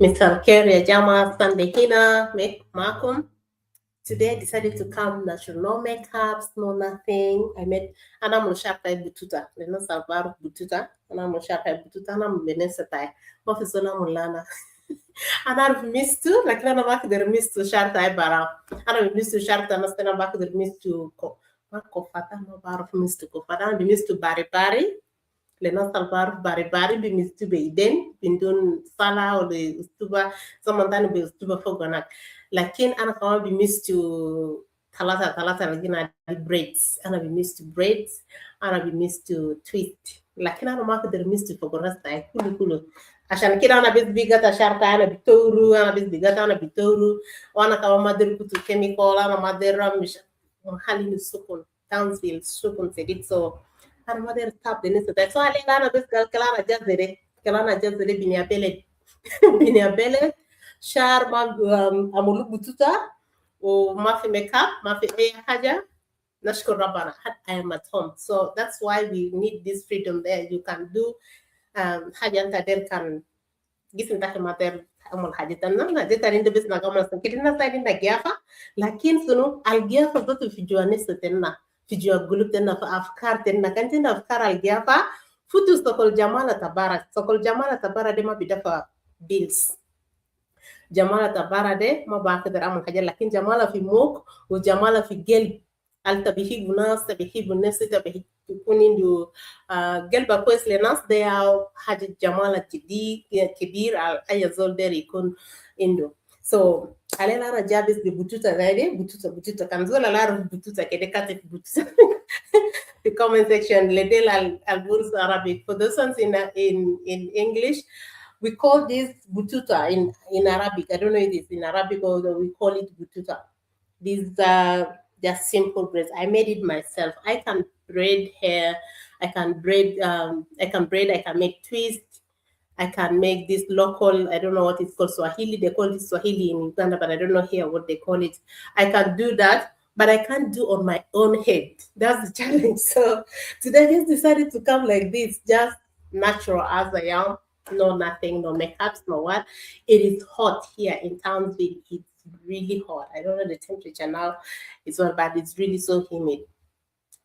Mr. Kerry Jama Sandehina, make Malcolm. Today I decided to come natural, no makeups, no nothing. I made Ana Mushaka Bututa, Lena Salvaro Bututa, Ana Mushaka Bututa, Ana Benesata, Officer Mulana. And I've missed to, like Lana back there missed to Sharta Bara. And I've missed to Sharta, and Stana back there missed to Kofata, no bar of missed to Kofata, and missed to Bari Bari. Lena Salvar Bari Bari be missed to be then, Bindun Sala or the Ustuba, someone done be Ustuba Fogonak. Lakin ana kama be missed to talata lagina di braids. Ana be missed to braids, ana be missed to twist. Lakin ana maka der missed to fogorasta kulu. Ashan kila ana bis bigata sharta ana bitoru, ana bis bigata ana bitoru, wana kama mader kutu chemical, ana madera mish halin sukun, townsville sukun sedit so ana mader tap the nisa. So ale ana bis kalana jazere binia bele shar ma amulu bututa وما في ميك اب ما في اي حاجه نشكر ربنا I am at home, so that's why we need this freedom there. You can do حاجه انت دير كان جسم تاعك ما دير تعمل حاجه تانية دي تاني انت بس نقوم كده ناس تاني نجيافه لكن سنو الجيافه ذاته في جوا نفس تنا في جوا قلوب تنا في افكار تنا كانت افكار الجيافه فتو سوكل جماله تبارك دي ما بدفع bills. Jamala tabara de ma bakadar amal hajar lakin jamala fi mok wa jamala fi gelb al tabihibu nas tabihibu nafsi tabihibu kunindu gelba kwes le nas de au haja jamala kibir al ayazol der ikun indo. So alela ra jabis bi bututa zaide bututa kan zola lara bututa kede kate bututa the comment section ledel al burus Arabic for those ones in English. We call this bututa in Arabic. I don't know if it's in Arabic or we call it bututa. These are just simple braids. I made it myself. I can braid hair. I can braid. I can make twists. I can make this local. I don't know what it's called. Swahili. They call it Swahili in Uganda, but I don't know here what they call it. I can do that, but I can't do on my own head. That's the challenge. So today I just decided to come like this, just natural as I am. No nothing, no makeups, no what. It is hot here in Townsville. It's really hot. I don't know the temperature now. It's not bad. It's really so humid.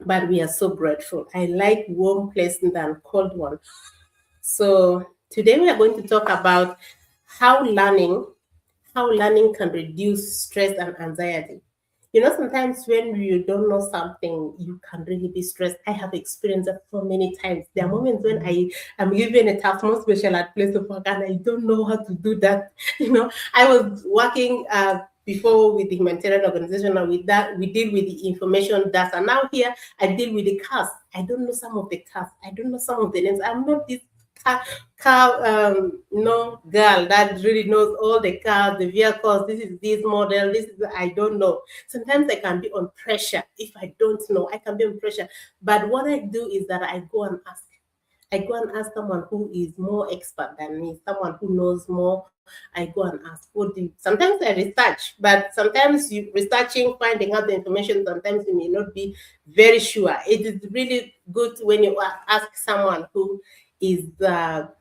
But we are so grateful. I like warm places than cold ones. So today we are going to talk about how learning can reduce stress and anxiety. You know, sometimes when you don't know something, you can really be stressed. I have experienced that so many times. There are moments when I am given a task, more special at place of work, and I don't know how to do that. You know, I was working before with the humanitarian organization, and with that, we deal with the information data. Now here, I deal with the cars. I don't know some of the cars. I don't know some of the names. I'm not this girl that really knows all the cars, the vehicles. This is this model. This is I don't know. Sometimes I can be on pressure. If I don't know, I can be on pressure. But what I do is that I go and ask. I go and ask someone who is more expert than me, someone who knows more. I go and ask, what do you? Sometimes I research, but sometimes you researching, finding out the information, sometimes you may not be very sure. It is really good when you ask someone who is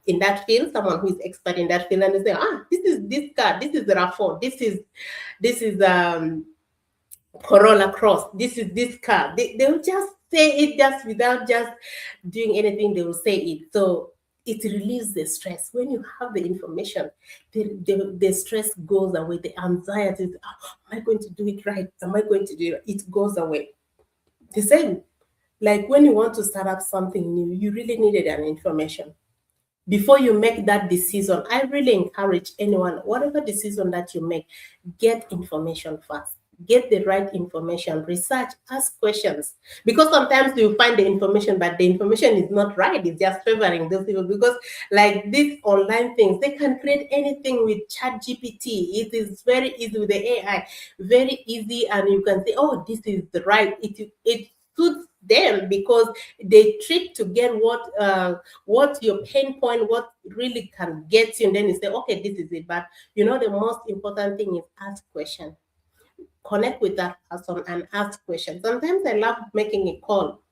in that field, someone who is expert in that field, and they say, this is this car, this is the RAV4, this is Corolla Cross, this is this car. They'll just say it just without just doing anything, they will say it. So it relieves the stress. When you have the information, the stress goes away, the anxiety, am I going to do it right? Am I going to do it? It goes away. The same, like when you want to start up something new, you really needed an information. Before you make that decision, I really encourage anyone, whatever decision that you make, get information first. Get the right information, research, ask questions. Because sometimes you find the information, but the information is not right. It's just favoring those people. Because like these online things, they can create anything with Chat GPT. It is very easy with the AI, very easy, and you can say, oh, this is the right. It suits them because they trick to get what your pain point, what really can get you, and then you say, okay, this is it. But you know, the most important thing is ask questions. Connect with that person and ask questions. Sometimes I love making a call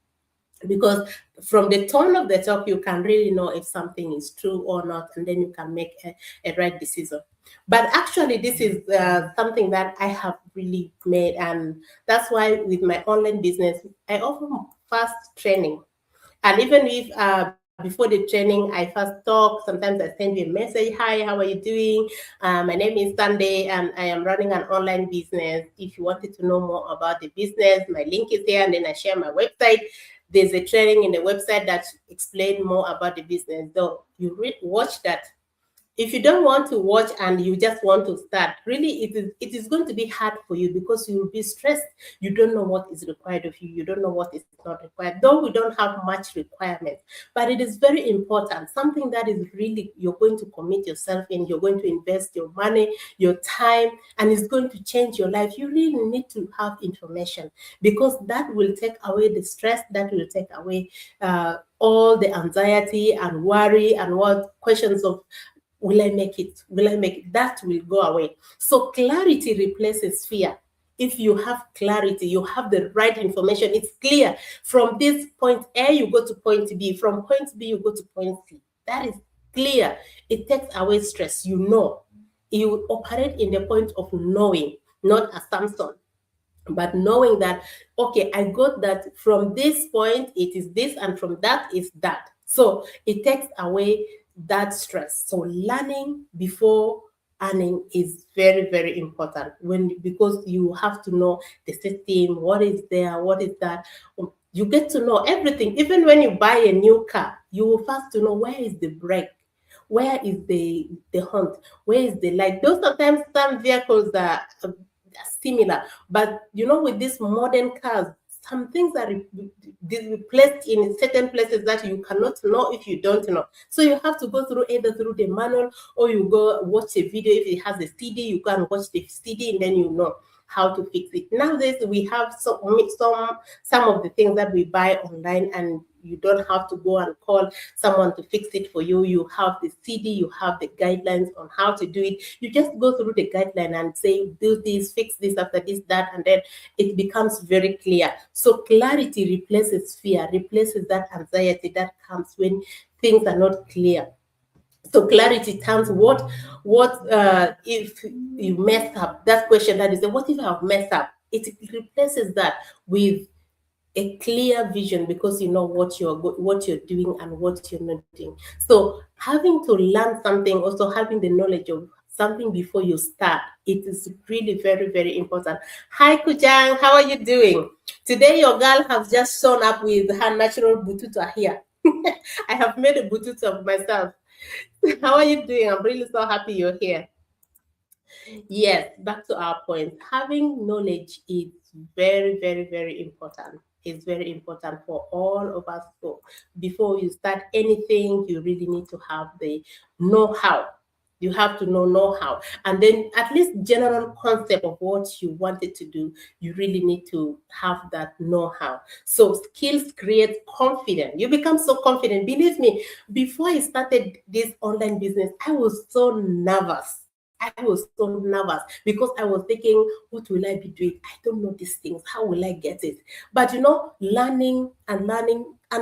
because from the tone of the talk you can really know if something is true or not, and then you can make a right decision. But actually this is something that I have really made, and that's why with my online business I offer fast training. And even if before the training, I first talk, sometimes I send you a message, hi, how are you doing? My name is Sunday and I am running an online business. If you wanted to know more about the business, my link is here, and then I share my website. There's a training in the website that explain more about the business. So you watch that. If you don't want to watch and you just want to start, really it is going to be hard for you because you will be stressed. You don't know what is required of you. You don't know what is not required. Though we don't have much requirement, but it is very important. Something that is really you're going to commit yourself in. You're going to invest your money, your time, and it's going to change your life. You really need to have information because that will take away the stress. That will take away all the anxiety and worry and what questions of will I make it? Will I make it? That will go away. So clarity replaces fear. If you have clarity, you have the right information, it's clear. From this point A, you go to point B. From point B, you go to point C. That is clear. It takes away stress. You know. You operate in the point of knowing, not assumption, but knowing that, okay, I got that from this point it is this, and from that is that. So it takes away that stress. So learning before earning is very, very important, when because you have to know the system, what is there, what is that. You get to know everything. Even when you buy a new car, you will first to know where is the brake, where is the hunt, where is the light. Those sometimes some vehicles are similar, but with these modern cars, some things are placed in certain places that you cannot know if you don't know. So you have to go through either through the manual, or you go watch a video. If it has a CD, you can watch the CD, and then you know how to fix it. Nowadays we have some of the things that we buy online, and you don't have to go and call someone to fix it for you. You have the CD, you have the guidelines on how to do it. You just go through the guideline and say, do this, fix this after this, that, and then it becomes very clear. So clarity replaces fear, replaces that anxiety that comes when things are not clear. So clarity turns what if you mess up, that question that is, what if I've messed up? It replaces that with a clear vision, because you know what you're doing and what you're not doing. So having to learn something, also having the knowledge of something before you start, it is really very, very important. Hi Kujang, how are you doing? Today your girl has just shown up with her natural bututa here. I have made a bututa of myself. How are you doing? I'm really so happy you're here. Yes, back to our point. Having knowledge is very, very, very important. It's very important for all of us. So before you start anything, you really need to have the know-how. You have to know-how. And then at least general concept of what you wanted to do, you really need to have that know-how. So skills create confidence. You become so confident. Believe me, before I started this online business, I was so nervous. I was so nervous because I was thinking, what will I be doing? I don't know these things. How will I get it? But learning and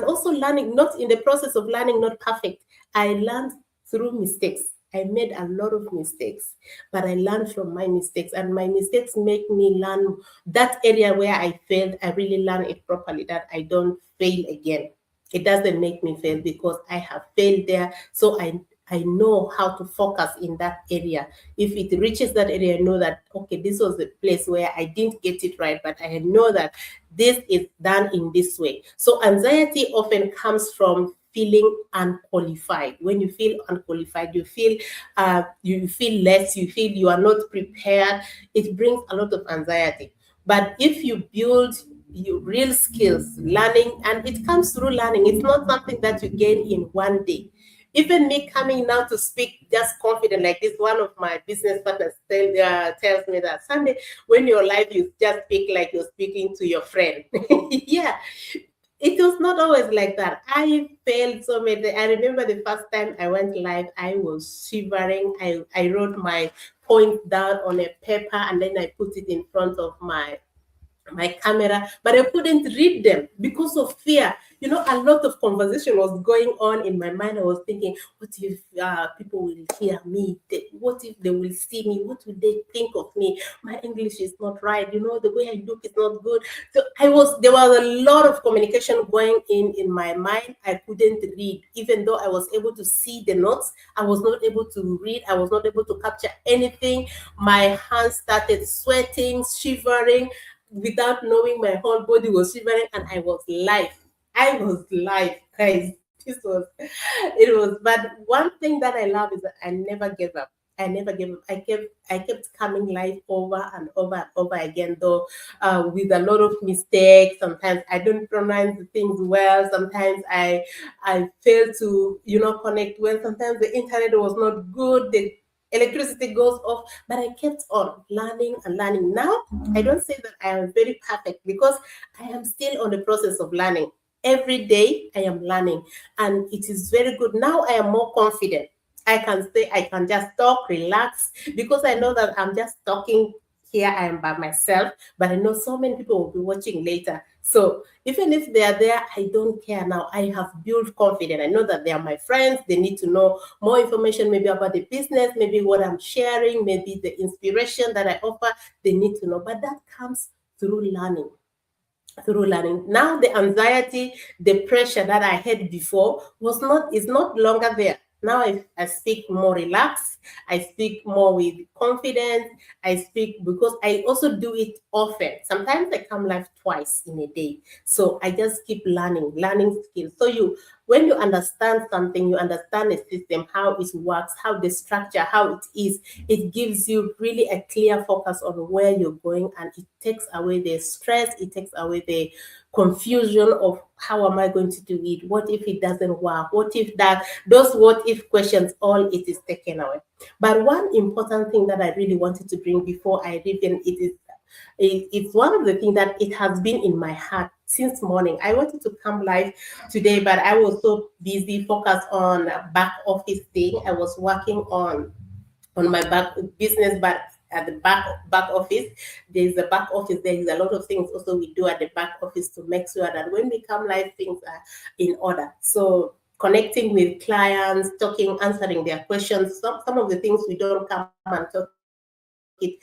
also learning, not in the process of learning, not perfect. I learned through mistakes. I made a lot of mistakes, but I learned from my mistakes, and my mistakes make me learn that area where I failed. I really learn it properly, that I don't fail again. It doesn't make me fail because I have failed there. So I know how to focus in that area. If it reaches that area, I know that, okay, this was the place where I didn't get it right, but I know that this is done in this way. So anxiety often comes from feeling unqualified. When you feel unqualified, you feel less, you feel you are not prepared. It brings a lot of anxiety. But if you build your real skills, learning, and it comes through learning, it's not something that you gain in one day. Even me coming now to speak just confident like this, one of my business partners tells me that, Sunday, when you're live, you just speak like you're speaking to your friend. Yeah, it was not always like that. I failed so many. I remember the first time I went live, I was shivering. I wrote my point down on a paper, and then I put it in front of my my camera, but I couldn't read them because of fear. You know, a lot of conversation was going on in my mind. I was thinking, what if people will hear me? What if they will see me? What will they think of me? My English is not right. You know, the way I look is not good. So there was a lot of communication going in my mind. I couldn't read, even though I was able to see the notes. I was not able to read. I was not able to capture anything. My hands started sweating, shivering without knowing my whole body was shivering and I was live. I was live, guys. This was it was but one thing that I love is that I never gave up. I never gave up. I kept coming live over and over and over again, though with a lot of mistakes. Sometimes I don't pronounce the things well. Sometimes I fail to, connect well. Sometimes the internet was not good. The electricity goes off, but I kept on learning and learning. Now I don't say that I am very perfect because I am still on the process of learning. Every day I am learning, and it is very good. Now I am more confident. I can just talk, relax, because I know that I'm just talking here. I am by myself, but I know so many people will be watching later. So even if they are there, I don't care now. I have built confidence. I know that they are my friends. They need to know more information, maybe about the business, maybe what I'm sharing, maybe the inspiration that I offer. They need to know. But that comes through learning. Now the anxiety, the pressure that I had before is not longer there. Now I speak more relaxed. I speak more with confidence. I speak because I also do it often. Sometimes I come live twice in a day. So I just keep learning skills. So when you understand something, you understand the system, how it works, how the structure, how it is, it gives you really a clear focus on where you're going, and it takes away the stress, it takes away the confusion of how am I going to do it? What if it doesn't work? What if those what if questions, all it is taken away. But one important thing that I really wanted to bring before I even it's one of the things that it has been in my heart since morning. I wanted to come live today, but I was so busy, focused on back office thing. I was working on my back business, but at the back office, there's a back office. There is a lot of things also we do at the back office to make sure that when we come live, things are in order. So connecting with clients, talking, answering their questions. Some of the things we don't come and talk it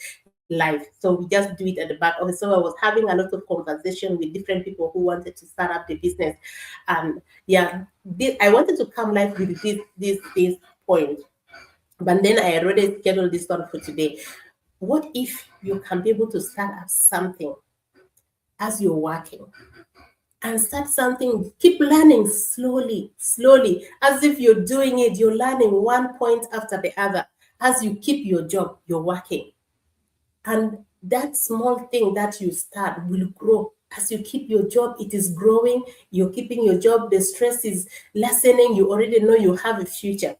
live. So we just do it at the back office. So I was having a lot of conversation with different people who wanted to start up the business. And yeah, I wanted to come live with this point. But then I already scheduled this one for today. What if you can be able to start up something as you're working? And start something, keep learning slowly, as if you're doing it, you're learning one point after the other. As you keep your job, you're working. And that small thing that you start will grow. As you keep your job, it is growing. You're keeping your job, the stress is lessening. You already know you have a future.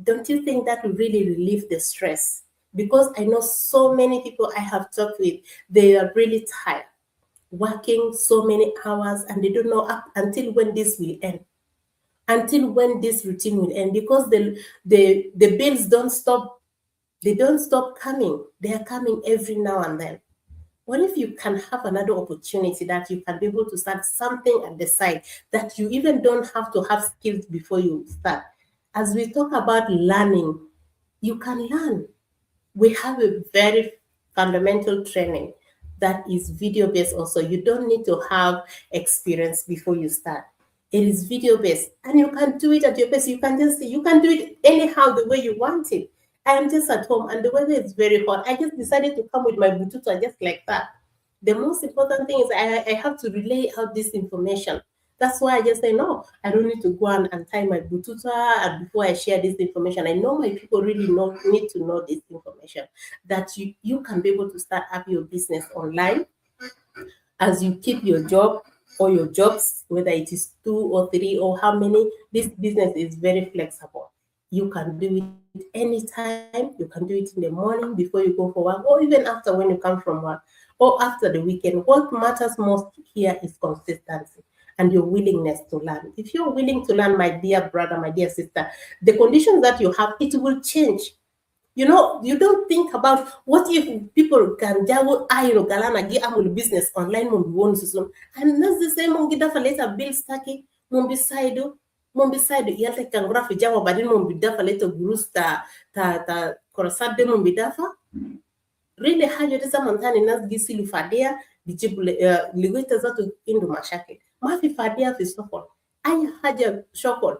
Don't you think that will really relieve the stress? Because I know so many people I have talked with, they are really tired, working so many hours, and they don't know up until when this will end, until when this routine will end, because the bills don't stop. They don't stop coming. They are coming every now and then. What if you can have another opportunity that you can be able to start something at the side that you even don't have to have skills before you start? As we talk about learning, you can learn. We have a very fundamental training that is video based also. You don't need to have experience before you start. It is video based, and you can do it at your pace. You can do it anyhow the way you want it. I am just at home and the weather is very hot. I just decided to come with my Bluetooth just like that. The most important thing is I have to relay out this information. That's why I just say, no, I don't need to go and untie my Bluetooth before I share this information. I know my people really need to know this information, that you can be able to start up your business online as you keep your job or your jobs, whether it is 2 or 3 or how many. This business is very flexible. You can do it anytime. You can do it in the morning before you go for work, or even after when you come from work, or after the weekend. What matters most here is consistency and your willingness to learn. If you're willing to learn, my dear brother, my dear sister, the conditions that you have, it will change. You know, you don't think about what if people can jawo ayro galana gi amul business online mum won susum. And that's the same mum dafa later bill staki mum beside yalta kangrafi jawo badin mum dafa later gurus ta korosade mum dafa. Really haja da zaman tani nas gisilu fadia bijibu ligwita zatu indu mashakil. Mafi fadia fi sokol. Aya haja shokol.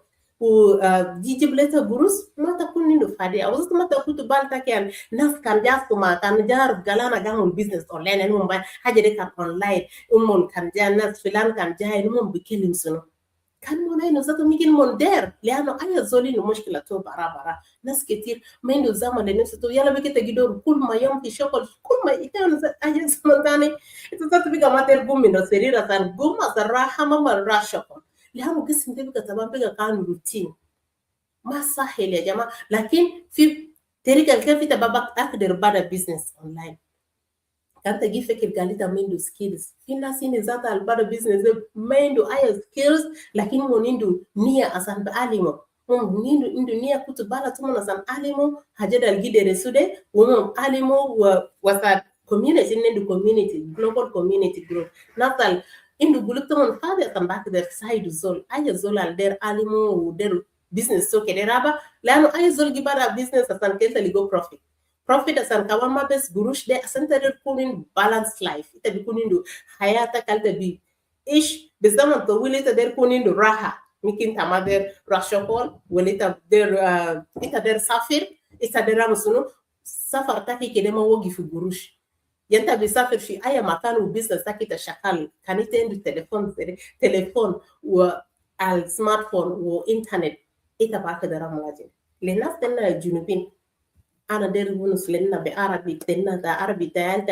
Jijibu leta gurus mata kunindu fadia. Wasu mata kutu balta kian nas kan jastu ma kan jar galana gamul business online and mumbai haja de kan online umon kan jar nas filan kan jai mum bikilim suno. Kan mona ino zato migin monder liano aya zoli no mushkila to bara nas ketir mendo zama le nefsi to yala bekete gidor kul ma yom fi shokol kul ma ikan aya zamantani ito zato biga mater gummi no serira tan gumma sarraha mama rashokol liano gisin de biga taban biga kan routine ma sahel ya jama lakin fi terika kan fi tababak akder bada business online kanta gi fekir galita mendo skills fina sini zata albada business mendo aya skills lakini monindu nia asan ba alimo nindu indu nia kutu bala tumo na san alimo hajada algidere sude alimo wasa community nendu community global community group natal indu gulukto mon fade san bak der side zol aya zol al der alimo der business so kederaba lano aya zol gibara business asan kesa ligo profit asan kawama bes gurush de asan tarir kunin balanced life ita bi kunin hayata kalta bi ish bizaman to wilita der kunin raha mikin tamader rashokol wilita der ita der safir ita der ramusunu safar taki kedema wogi fi gurush yanta bi safir fi aya makanu business taki ta shakal kanite ndu telefon wa al smartphone wa internet ita baka da ramulajin lenas tenna junubin ana der bunus lenna be arabi tenna da arabi da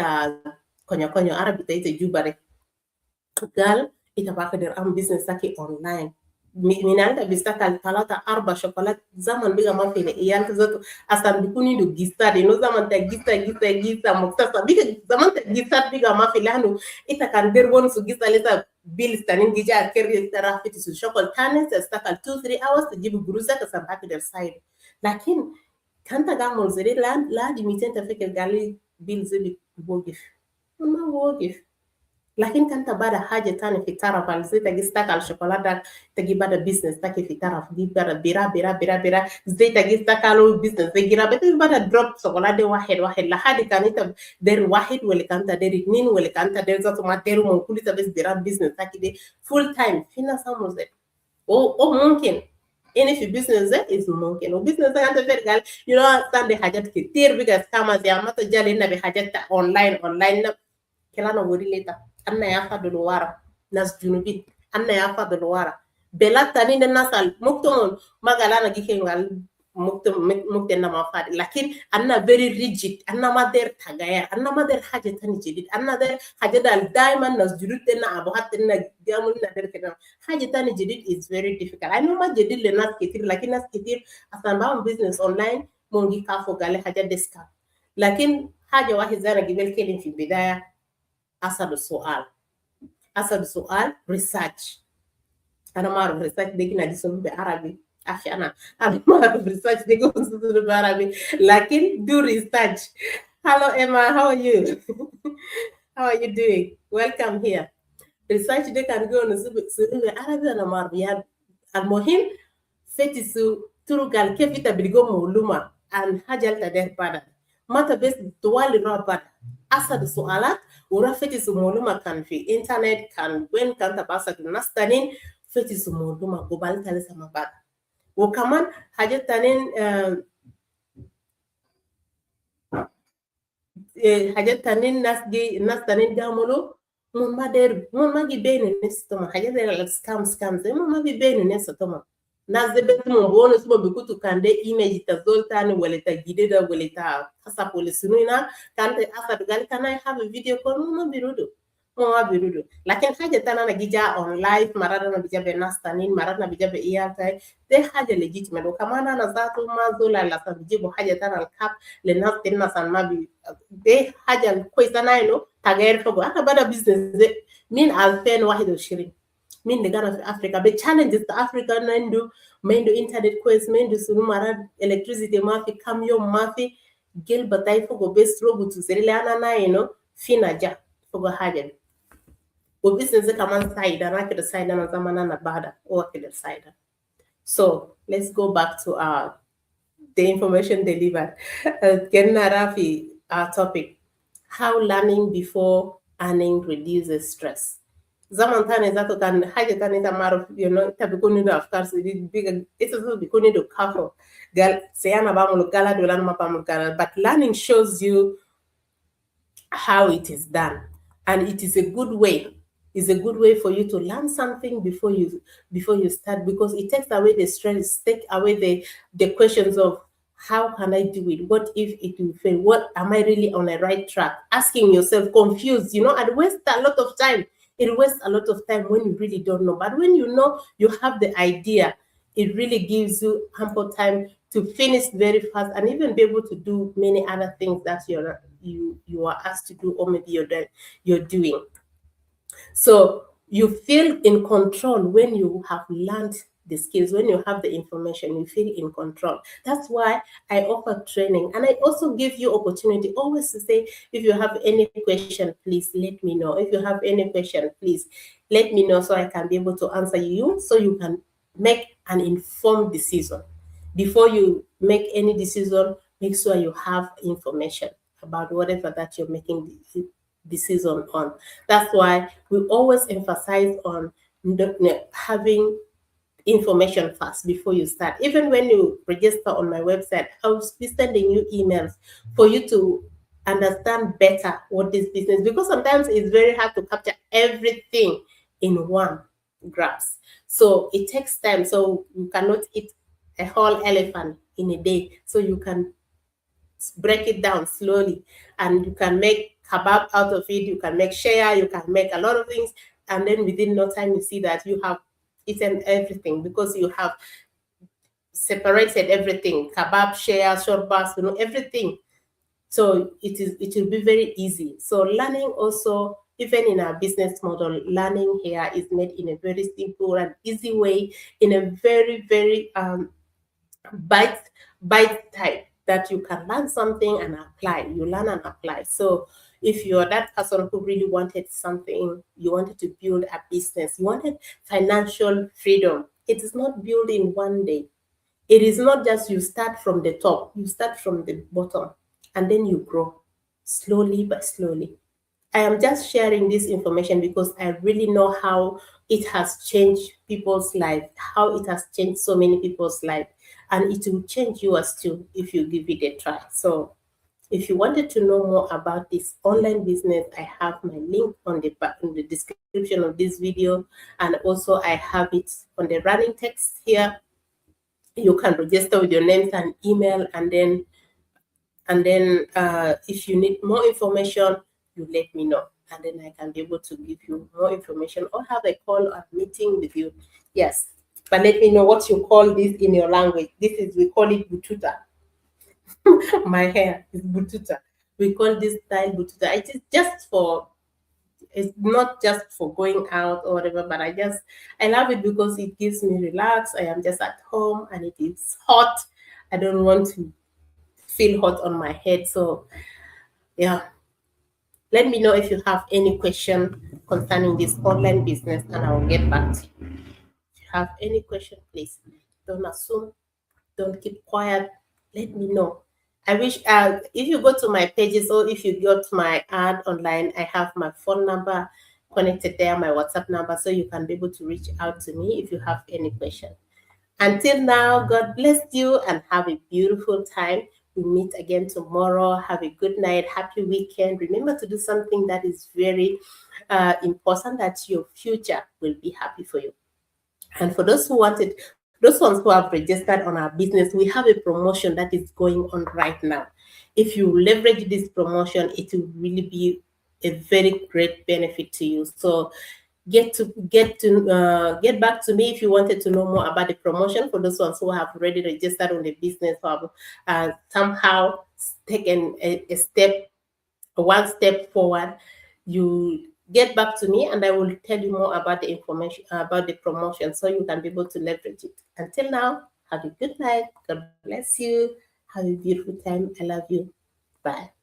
konyo arabi ta ite jubare gal ita baka der am business taki online minanta bistakal talata arba shokolat zaman biga mafine iyanta zato asan bikuni do gistade no zaman ta gista muktasa biga zaman ta gista biga mafile hanu ita kan der bonus gista leta bills tanin gija kerri tara fiti su shokol tanes stakal 2-3 hours to jibu guruza ka san baka der side lakin kanta gamol zere la di mitenta feke gali bills bi wogif ma wogif lakin kanta bada haja tani fi taraf al zita gista kal chocolate tagi bada business taki fi taraf di bada bira zita gista kalu business de gira bete bada drop chocolate واحد la hadi kanita der واحد wala kanta der اتنين wala kanta der zato ma der mon kulita bes bira business taki de full time fina samoze o mumkin ini fi business is mumkin o business anta fergal you know sande hajat kitir bigas kama ya mata jali na be hajat online na kelana wori leta anna ya fadulu wara nas junubin anna ya fadulu wara belata ni den nasal mukton magalana gikengal mukten na mafadi lakin anna very rigid anna mader tagaya anna mader haja tani jidid anna der haja dal diamond nas junubin na abu hatta na gamul na der kedan haja tani jidid is very difficult I know ma jidid le nas kitir lakin nas kitir asan ba business online mongi kafo gale haja deska lakin haja wahid zara gibel kelin fi bidaya أسد سؤال research أنا ما أعرف research دي كنا ديسون بعربي أخي أنا ما أعرف research دي كنا بعربي لكن do research. Hello Emma, how are you? How are you doing? Welcome here. Research دي كان يقول نسوي بعربي أنا ما أعرف يعني المهم فتيسو تروقال كيف تبلغوا معلومة عن حاجة تدير بعد ما تبس توالي رابط أسد سؤالات ورا فتيسو معلومة كان في إنترنت كان وين كان تباسك الناس تانين فتيسو معلومة قبل تلسة ما بعد وكمان حاجة تانين حاجات تانين ناس تانين جاملو من ما بيبين الناس تما حاجات زي السكام زي ما بيبين الناس تما ناس زي بس من بونس ما بيكونوا كان ده إيميج تزول تاني ولا تجديد ده ولا تا حسب ولسنوينا كان أصلا قال كان I have a video call ما بيرودو لكن حاجة تانية أنا جيجا on live مرة أنا بيجا بناس تانين مرة أنا بيجا بإيال تاي ده حاجة legitimate وكمان أنا ذاته ما زول على أساس بيجيبوا حاجة تانية الكاب للناس تنا سان ما بي ده حاجة كويسة ناينو تغير فوقو أنا بدأ business من 2021 من دقنا في أفريقيا بتشالنجز أفريقيا ما عنده internet كويس ما عنده سنو مرة electricity ما في كم يوم ما في gel batay fogo bes robutu serilana na fina ja fogo haja o business kaman saida na kida saida na zamana na bada o kida saida. So let's go back to the information delivered. Getting Rafi, our topic, how learning before earning reduces stress. Zaman tane zato kan haja tane ta maro ta bikuni do afkar so di biga ito so bikuni do kafo gal sayana ba mulu gala do lan mapa mulu gala, but learning shows you how it is done, and it is a good way. It's a good way for you to learn something before you start, because it takes away the stress, take away the questions of how can I do it, what if it will fail, what am I really on the right track, asking yourself confused, and waste a lot of time. It wastes a lot of time when you really don't know, but when you know you have the idea, it really gives you ample time to finish very fast and even be able to do many other things that you are asked to do, or maybe you're doing. So you feel in control when you have learned the skills, when you have the information, you feel in control. That's why I offer training, and I also give you opportunity always to say, if you have any question, please let me know. If you have any question, please let me know, so I can be able to answer you, so you can make an informed decision. Before you make any decision, make sure you have information about whatever that you're making decision on. That's why we always emphasize on having information first before you start. Even when you register on my website, I'll be sending you emails for you to understand better what this business, because sometimes it's very hard to capture everything in one grasp. So it takes time. So you cannot eat a whole elephant in a day. So you can break it down slowly, and you can make kebab out of it, you can make share, you can make a lot of things, and then within no time you see that you have eaten everything, because you have separated everything, kebab, share, short bus, everything. So it will be very easy. So learning also, even in our business model, learning here is made in a very simple and easy way, in a very, very bite type, that you can learn something and apply. You learn and apply. So if you're that person who really wanted something, you wanted to build a business, you wanted financial freedom, it is not built in one day. It is not just you start from the top, you start from the bottom, and then you grow slowly but slowly. I am just sharing this information because I really know how it has changed people's life, how it has changed so many people's life, and it will change yours too if you give it a try. So, if you wanted to know more about this online business, I have my link on the description of this video, and also I have it on the running text here. You can register with your names and email, and then if you need more information, you let me know, and then I can be able to give you more information or have a call or meeting with you. Yes, but let me know what you call this in your language. We call it bututa. My hair is bututa. We call this style bututa. It is just for, it's not just for going out or whatever, but I love it because it gives me relax. I am just at home and it is hot. I don't want to feel hot on my head. So yeah, let me know if you have any question concerning this online business, and I will get back to you. If you have any question, please don't assume, don't keep quiet. Let me know. I wish if you go to my pages, or if you go to my ad online, I have my phone number connected there, my WhatsApp number, so you can be able to reach out to me if you have any question. Until now, God bless you and have a beautiful time. We meet again tomorrow. Have a good night. Happy weekend. Remember to do something that is very important, that your future will be happy for you. And for those ones who have registered on our business, we have a promotion that is going on right now. If you leverage this promotion, it will really be a very great benefit to you. So get back to me if you wanted to know more about the promotion. For those ones who have already registered on the business, who have somehow taken one step forward, you get back to me and I will tell you more about the information about the promotion, so you can be able to leverage it. Until now, have a good night. God bless you. Have a beautiful time. I love you. Bye.